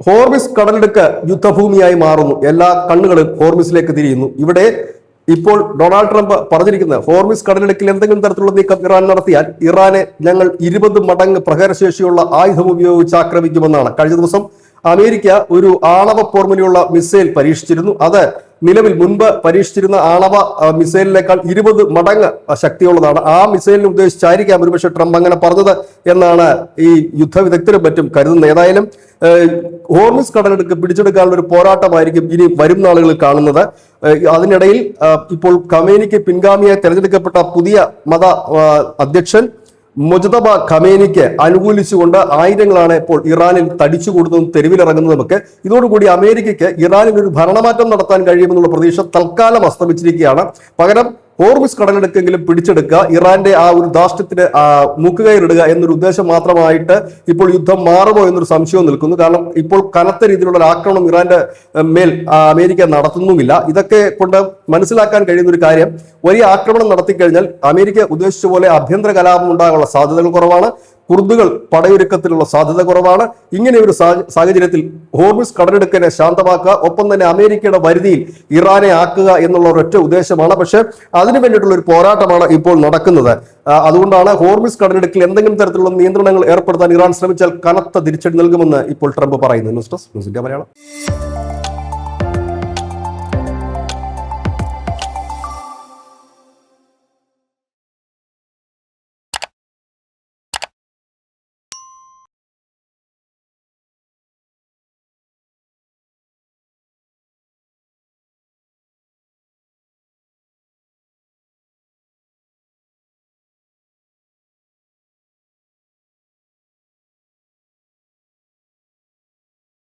ഹോർമിസ് കടലിടുക്ക് യുദ്ധഭൂമിയായി മാറുന്നു. എല്ലാ കണ്ണുകളും ഹോർമിസിലേക്ക് തിരിയുന്നു. ഇവിടെ ഇപ്പോൾ ഡൊണാൾഡ് ട്രംപ് പറഞ്ഞിരിക്കുന്നത് ഹോർമിസ് കടലിടുക്കിൽ എന്തെങ്കിലും തരത്തിലുള്ള നീക്കം ഇറാൻ നടത്തിയാൽ ഇറാനെ ഞങ്ങൾ 20 മടങ്ങ് പ്രഹരശേഷിയുള്ള ആയുധം ഉപയോഗിച്ച് ആക്രമിക്കുമെന്നാണ്. കഴിഞ്ഞ ദിവസം അമേരിക്ക ഒരു ആണവ പോർമുലയുള്ള മിസൈൽ പരീക്ഷിച്ചിരുന്നു. അത് നിലവിൽ മുൻപ് പരീക്ഷിച്ചിരുന്ന ആണവ മിസൈലിനേക്കാൾ 20 മടങ്ങ് ശക്തിയുള്ളതാണ്. ആ മിസൈലിനെ ഉദ്ദേശിച്ചായിരിക്കാം ഒരുപക്ഷെ ട്രംപ് അങ്ങനെ പറഞ്ഞത് എന്നാണ് ഈ യുദ്ധവിദഗ്ധരും മറ്റും കരുതുന്നത്. ഏതായാലും ഹോർമിസ് കടലെടുക്ക് പിടിച്ചെടുക്കാനുള്ള ഒരു പോരാട്ടമായിരിക്കും ഇനി വരും നാളുകളിൽ കാണുന്നത്. അതിനിടയിൽ ഇപ്പോൾ ഖമേനിക്ക് പിൻഗാമിയായി തെരഞ്ഞെടുക്കപ്പെട്ട പുതിയ മത അധ്യക്ഷൻ മുജ്തബ ഖമേനിക്ക് അനുകൂലിച്ചുകൊണ്ട് ആയിരങ്ങളാണ് ഇപ്പോൾ ഇറാനിൽ തടിച്ചു കൂടുന്നതും തെരുവിലിറങ്ങുന്നതുമൊക്കെ. ഇതോടുകൂടി അമേരിക്കയ്ക്ക് ഇറാനിൽ ഒരു ഭരണമാറ്റം നടത്താൻ കഴിയുമെന്നുള്ള പ്രതീക്ഷ തൽക്കാലം അസ്തമിച്ചിരിക്കുകയാണ്. പകരം ഹോർമിസ് കടലെടുക്കെങ്കിലും പിടിച്ചെടുക്കുക, ഇറാന്റെ ആ ഒരു ധാർഷ്ട്യത്തിന് മൂക്കുകയറിടുക എന്നൊരു ഉദ്ദേശം മാത്രമായിട്ട് ഇപ്പോൾ യുദ്ധം മാറുമോ എന്നൊരു സംശയവും നിൽക്കുന്നു. കാരണം ഇപ്പോൾ കനത്ത രീതിയിലുള്ള ഒരു ആക്രമണം ഇറാന്റെ മേൽ അമേരിക്ക നടത്തുന്നുമില്ല. ഇതൊക്കെ കൊണ്ട് മനസ്സിലാക്കാൻ കഴിയുന്ന ഒരു കാര്യം, വലിയ ആക്രമണം നടത്തിക്കഴിഞ്ഞാൽ അമേരിക്ക ഉദ്ദേശിച്ച പോലെ ആഭ്യന്തര കലാപം ഉണ്ടാകാനുള്ള സാധ്യതകൾ കുറവാണ്. കുർദുകൾ പടയൊരുക്കത്തിലുള്ള സാധ്യത കുറവാണ്. ഇങ്ങനെ ഒരു സാഹചര്യത്തിൽ ഹോർമിസ് കടലെടുക്കനെ ശാന്തമാക്കുക, ഒപ്പം തന്നെ അമേരിക്കയുടെ വരുതിയിൽ ഇറാനെ ആക്കുക എന്നുള്ള ഒരൊറ്റ ഉദ്ദേശമാണ്. പക്ഷെ അതിനു വേണ്ടിയിട്ടുള്ള ഒരു പോരാട്ടമാണ് ഇപ്പോൾ നടക്കുന്നത്. അതുകൊണ്ടാണ് ഹോർമിസ് കടലെടുക്കിൽ എന്തെങ്കിലും തരത്തിലുള്ള നിയന്ത്രണങ്ങൾ ഏർപ്പെടുത്താൻ ഇറാൻ ശ്രമിച്ചാൽ കനത്ത തിരിച്ചടി നൽകുമെന്ന് ഇപ്പോൾ ട്രംപ് പറയുന്നു. News desk news India Malayalam.